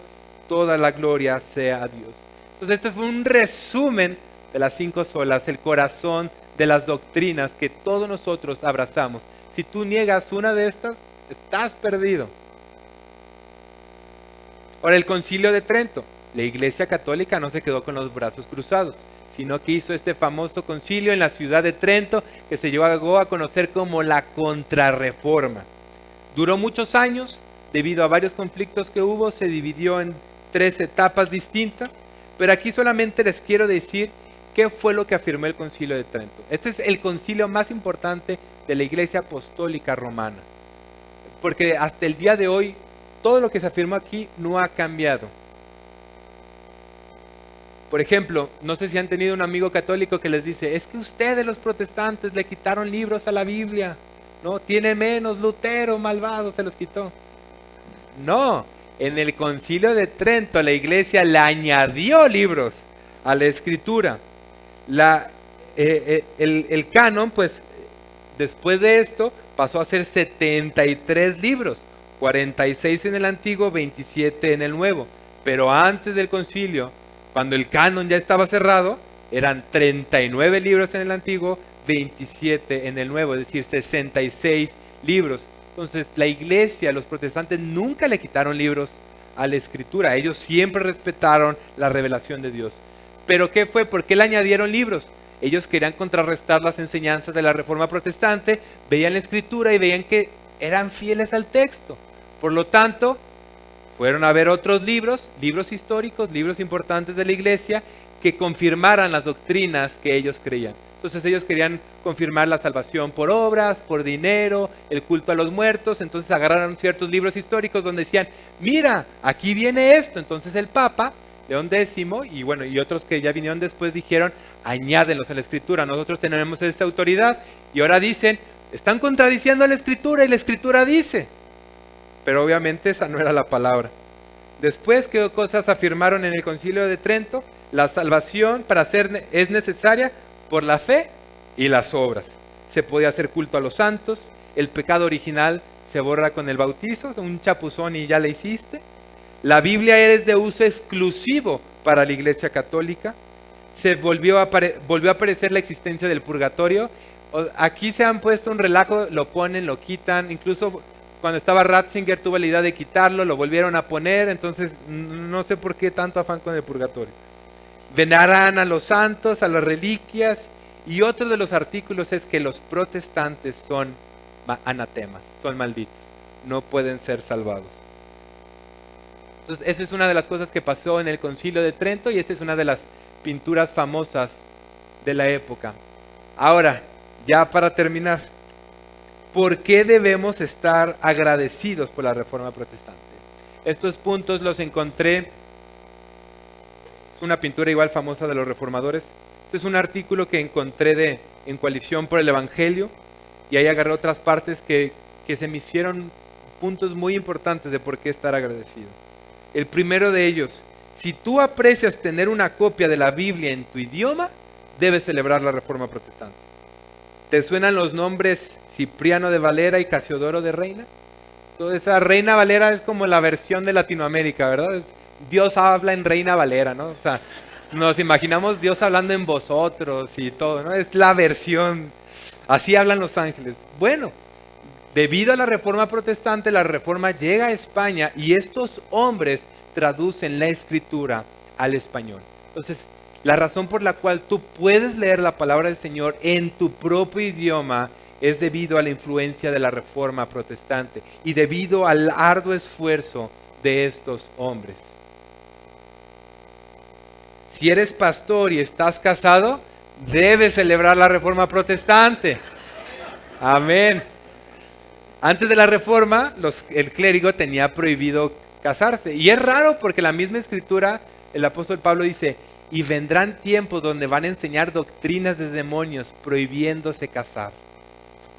toda la gloria sea a Dios. Entonces, esto fue un resumen de las 5 solas, el corazón de las doctrinas que todos nosotros abrazamos. Si tú niegas una de estas, estás perdido. Ahora, el Concilio de Trento. La Iglesia Católica no se quedó con los brazos cruzados, sino que hizo este famoso concilio en la ciudad de Trento, que se llegó a conocer como la Contrarreforma. Duró muchos años, debido a varios conflictos que hubo, se dividió en 3 etapas distintas, pero aquí solamente les quiero decir qué fue lo que afirmó el Concilio de Trento. Este es el concilio más importante de la Iglesia Apostólica Romana, porque hasta el día de hoy, todo lo que se afirmó aquí no ha cambiado. Por ejemplo, no sé si han tenido un amigo católico que les dice, es que ustedes los protestantes le quitaron libros a la Biblia, ¿no? Tiene menos, Lutero, malvado, se los quitó. No, en el Concilio de Trento la Iglesia le añadió libros a la Escritura. El canon, pues, después de esto, pasó a ser 73 libros, 46 en el Antiguo, 27 en el Nuevo. Pero antes del concilio, cuando el canon ya estaba cerrado, eran 39 libros en el Antiguo, 27 en el Nuevo, es decir, 66 libros. Entonces la iglesia, los protestantes nunca le quitaron libros a la Escritura. Ellos siempre respetaron la revelación de Dios. ¿Pero qué fue? ¿Por qué le añadieron libros? Ellos querían contrarrestar las enseñanzas de la Reforma Protestante, veían la Escritura y veían que eran fieles al texto. Por lo tanto, fueron a ver otros libros, libros históricos, libros importantes de la iglesia, que confirmaran las doctrinas que ellos creían. Entonces ellos querían confirmar la salvación por obras, por dinero, el culto a los muertos. Entonces agarraron ciertos libros históricos donde decían, mira, aquí viene esto. Entonces el Papa, León X, y otros que ya vinieron después dijeron, añádenlos a la Escritura. Nosotros tenemos esta autoridad. Y ahora dicen, están contradiciendo a la Escritura y la Escritura dice. Pero obviamente esa no era la palabra. Después, ¿qué cosas afirmaron en el Concilio de Trento? La salvación es necesaria por la fe y las obras. Se podía hacer culto a los santos, el pecado original se borra con el bautizo, un chapuzón y ya la hiciste. La Biblia es de uso exclusivo para la Iglesia Católica. Volvió a aparecer la existencia del purgatorio. Aquí se han puesto un relajo, lo ponen, lo quitan, incluso cuando estaba Ratzinger tuvo la idea de quitarlo, lo volvieron a poner, entonces no sé por qué tanto afán con el purgatorio. Veneran a los santos, a las reliquias, y otro de los artículos es que los protestantes son anatemas, son malditos, no pueden ser salvados. Entonces, esa es una de las cosas que pasó en el Concilio de Trento y esta es una de las pinturas famosas de la época. Ahora, ya para terminar, ¿por qué debemos estar agradecidos por la Reforma Protestante? Estos puntos los encontré. Es una pintura igual famosa de los reformadores. Este es un artículo que encontré en Coalición por el Evangelio y ahí agarré otras partes que se me hicieron puntos muy importantes de por qué estar agradecido. El primero de ellos, si tú aprecias tener una copia de la Biblia en tu idioma, debes celebrar la Reforma Protestante. ¿Te suenan los nombres Cipriano de Valera y Casiodoro de Reina? Toda esa Reina Valera es como la versión de Latinoamérica, ¿verdad? Dios habla en Reina Valera, ¿no? O sea, nos imaginamos Dios hablando en vosotros y todo, ¿no? Es la versión, así hablan los ángeles. Bueno, debido a la Reforma Protestante, la Reforma llega a España y estos hombres traducen la Escritura al español. Entonces, la razón por la cual tú puedes leer la palabra del Señor en tu propio idioma es debido a la influencia de la Reforma Protestante y debido al arduo esfuerzo de estos hombres. Si eres pastor y estás casado, debes celebrar la Reforma Protestante. Amén. Antes de la Reforma, el clérigo tenía prohibido casarse. Y es raro porque la misma Escritura, el apóstol Pablo dice, y vendrán tiempos donde van a enseñar doctrinas de demonios prohibiéndose casar.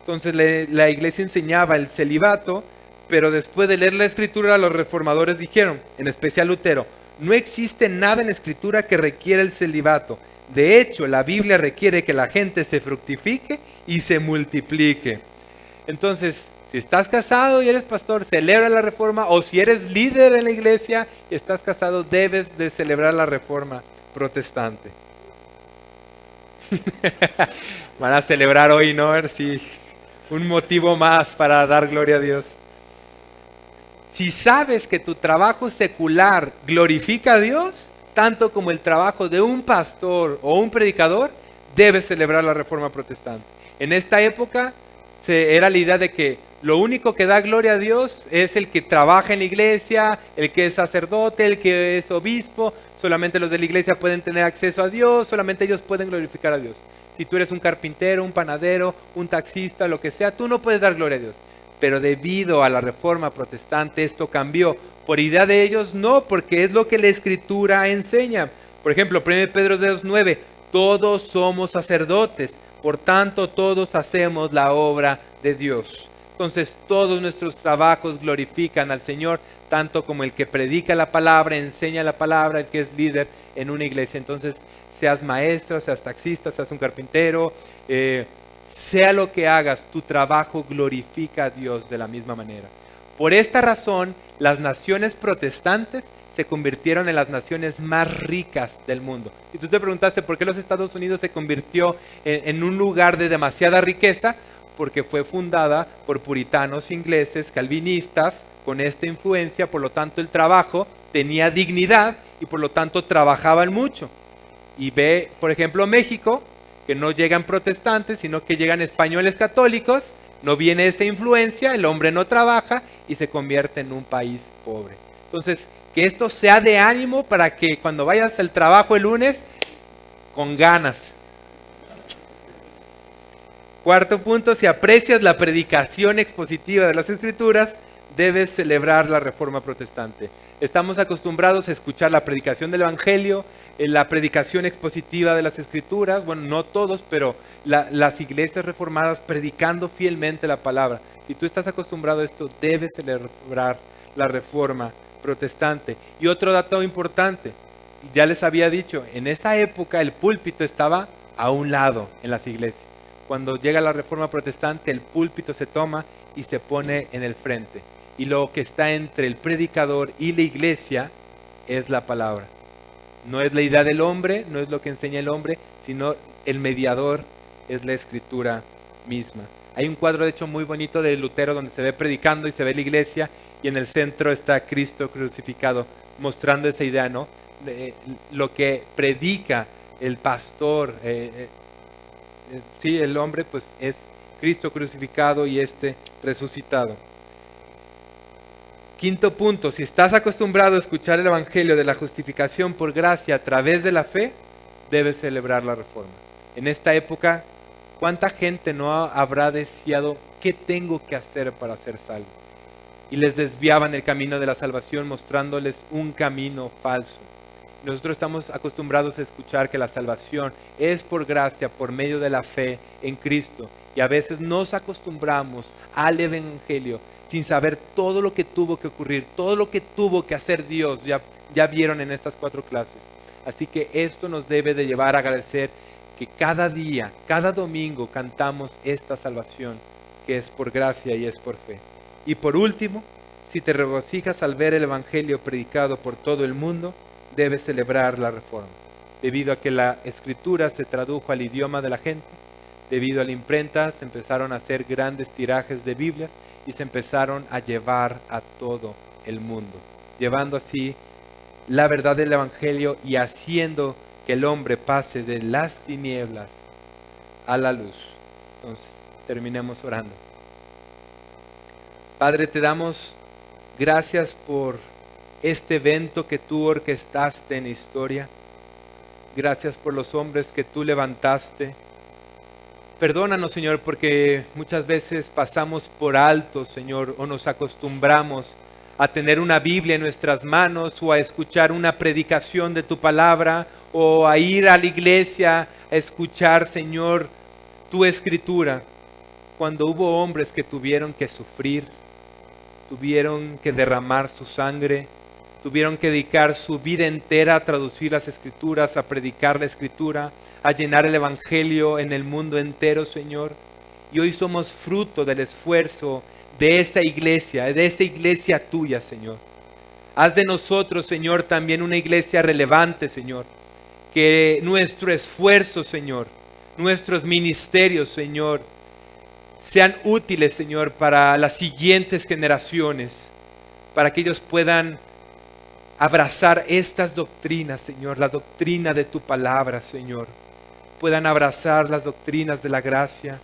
Entonces la iglesia enseñaba el celibato, pero después de leer la Escritura los reformadores dijeron, en especial Lutero, no existe nada en la Escritura que requiera el celibato. De hecho, la Biblia requiere que la gente se fructifique y se multiplique. Entonces, si estás casado y eres pastor, celebra la Reforma, o si eres líder en la iglesia y estás casado, debes de celebrar la Reforma Protestante. Van a celebrar hoy, ¿no? A ver si un motivo más para dar gloria a Dios. Si sabes que tu trabajo secular glorifica a Dios, tanto como el trabajo de un pastor o un predicador, debes celebrar la Reforma Protestante. En esta época era la idea de que lo único que da gloria a Dios es el que trabaja en la iglesia, el que es sacerdote, el que es obispo. Solamente los de la iglesia pueden tener acceso a Dios, solamente ellos pueden glorificar a Dios. Si tú eres un carpintero, un panadero, un taxista, lo que sea, tú no puedes dar gloria a Dios. Pero debido a la Reforma Protestante esto cambió. Por idea de ellos no, porque es lo que la Escritura enseña. Por ejemplo, 1 Pedro 2:9, todos somos sacerdotes, por tanto todos hacemos la obra de Dios. Entonces todos nuestros trabajos glorifican al Señor, tanto como el que predica la palabra, enseña la palabra, el que es líder en una iglesia. Entonces, seas maestro, seas taxista, seas un carpintero, sea lo que hagas, tu trabajo glorifica a Dios de la misma manera. Por esta razón, las naciones protestantes se convirtieron en las naciones más ricas del mundo. Y tú te preguntaste por qué los Estados Unidos se convirtió en un lugar de demasiada riqueza, porque fue fundada por puritanos ingleses, calvinistas, con esta influencia, por lo tanto el trabajo tenía dignidad y por lo tanto trabajaban mucho. Y ve, por ejemplo, México, que no llegan protestantes, sino que llegan españoles católicos, no viene esa influencia, el hombre no trabaja y se convierte en un país pobre. Entonces, que esto sea de ánimo para que cuando vayas al trabajo el lunes, con ganas. Cuarto punto, si aprecias la predicación expositiva de las Escrituras, debes celebrar la Reforma Protestante. Estamos acostumbrados a escuchar la predicación del Evangelio, la predicación expositiva de las Escrituras, bueno, no todos, pero las iglesias reformadas predicando fielmente la palabra. Si tú estás acostumbrado a esto, debes celebrar la Reforma Protestante. Y otro dato importante, ya les había dicho, en esa época el púlpito estaba a un lado en las iglesias. Cuando llega la Reforma Protestante, el púlpito se toma y se pone en el frente. Y lo que está entre el predicador y la iglesia es la palabra. No es la idea del hombre, no es lo que enseña el hombre, sino el mediador es la Escritura misma. Hay un cuadro de hecho muy bonito de Lutero donde se ve predicando y se ve la iglesia y en el centro está Cristo crucificado, mostrando esa idea, ¿no? Lo que predica el pastor, sí, el hombre, pues es Cristo crucificado y resucitado. Quinto punto, si estás acostumbrado a escuchar el Evangelio de la justificación por gracia a través de la fe, debes celebrar la Reforma. En esta época, ¿cuánta gente no habrá deseado qué tengo que hacer para ser salvo? Y les desviaban el camino de la salvación mostrándoles un camino falso. Nosotros estamos acostumbrados a escuchar que la salvación es por gracia, por medio de la fe en Cristo. Y a veces nos acostumbramos al Evangelio sin saber todo lo que tuvo que ocurrir, todo lo que tuvo que hacer Dios. Ya vieron en estas 4 clases. Así que esto nos debe de llevar a agradecer que cada día, cada domingo cantamos esta salvación que es por gracia y es por fe. Y por último, si te regocijas al ver el Evangelio predicado por todo el mundo, debes celebrar la Reforma, debido a que la Escritura se tradujo al idioma de la gente, debido a la imprenta se empezaron a hacer grandes tirajes de Biblias y se empezaron a llevar a todo el mundo, llevando así la verdad del Evangelio y haciendo que el hombre pase de las tinieblas a la luz. Entonces, terminemos orando. Padre, te damos gracias por este evento que tú orquestaste en historia. Gracias por los hombres que tú levantaste. Perdónanos, Señor, porque muchas veces pasamos por alto, Señor, o nos acostumbramos a tener una Biblia en nuestras manos o a escuchar una predicación de tu palabra o a ir a la iglesia a escuchar, Señor, tu escritura. Cuando hubo hombres que tuvieron que sufrir, tuvieron que derramar su sangre, tuvieron que dedicar su vida entera a traducir las Escrituras, a predicar la Escritura, a llenar el Evangelio en el mundo entero, Señor. Y hoy somos fruto del esfuerzo de esa iglesia tuya, Señor. Haz de nosotros, Señor, también una iglesia relevante, Señor. Que nuestro esfuerzo, Señor, nuestros ministerios, Señor, sean útiles, Señor, para las siguientes generaciones, para que ellos puedan abrazar estas doctrinas, Señor, la doctrina de tu palabra, Señor. Puedan abrazar las doctrinas de la gracia,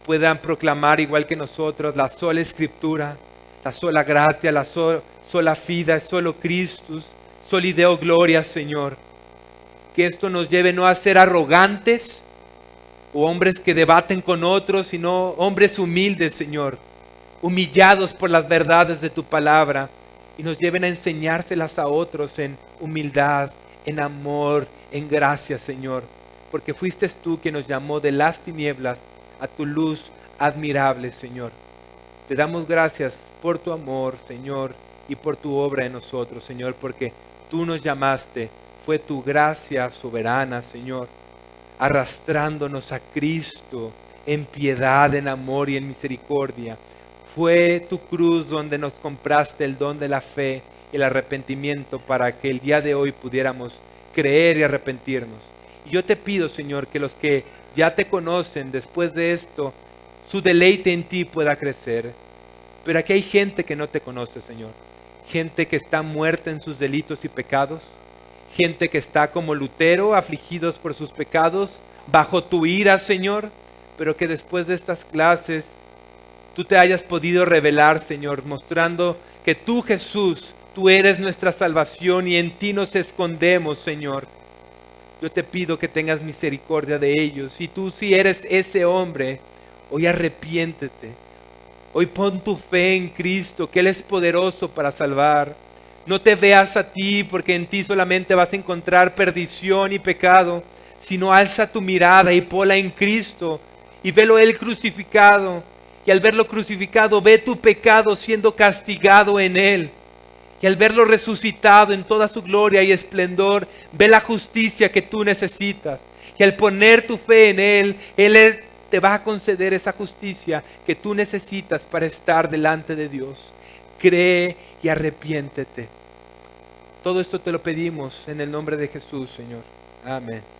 puedan proclamar igual que nosotros la sola Escritura, la sola gracia, la sola fide, solo Christus, soli Deo gloria, Señor. Que esto nos lleve no a ser arrogantes o hombres que debaten con otros, sino hombres humildes, Señor, humillados por las verdades de tu palabra, y nos lleven a enseñárselas a otros en humildad, en amor, en gracia, Señor. Porque fuiste tú quien nos llamó de las tinieblas a tu luz admirable, Señor. Te damos gracias por tu amor, Señor, y por tu obra en nosotros, Señor, porque tú nos llamaste. Fue tu gracia soberana, Señor, arrastrándonos a Cristo en piedad, en amor y en misericordia. Fue tu cruz donde nos compraste el don de la fe y el arrepentimiento para que el día de hoy pudiéramos creer y arrepentirnos. Y yo te pido, Señor, que los que ya te conocen después de esto, su deleite en ti pueda crecer. Pero aquí hay gente que no te conoce, Señor. Gente que está muerta en sus delitos y pecados. Gente que está como Lutero, afligidos por sus pecados, bajo tu ira, Señor. Pero que después de estas clases tú te hayas podido revelar, Señor, mostrando que tú, Jesús, tú eres nuestra salvación y en ti nos escondemos, Señor. Yo te pido que tengas misericordia de ellos. Y tú, si eres ese hombre, hoy arrepiéntete. Hoy pon tu fe en Cristo, que Él es poderoso para salvar. No te veas a ti, porque en ti solamente vas a encontrar perdición y pecado, sino alza tu mirada y ponla en Cristo y velo Él crucificado. Y al verlo crucificado, ve tu pecado siendo castigado en Él. Y al verlo resucitado en toda su gloria y esplendor, ve la justicia que tú necesitas. Y al poner tu fe en Él, Él te va a conceder esa justicia que tú necesitas para estar delante de Dios. Cree y arrepiéntete. Todo esto te lo pedimos en el nombre de Jesús, Señor. Amén.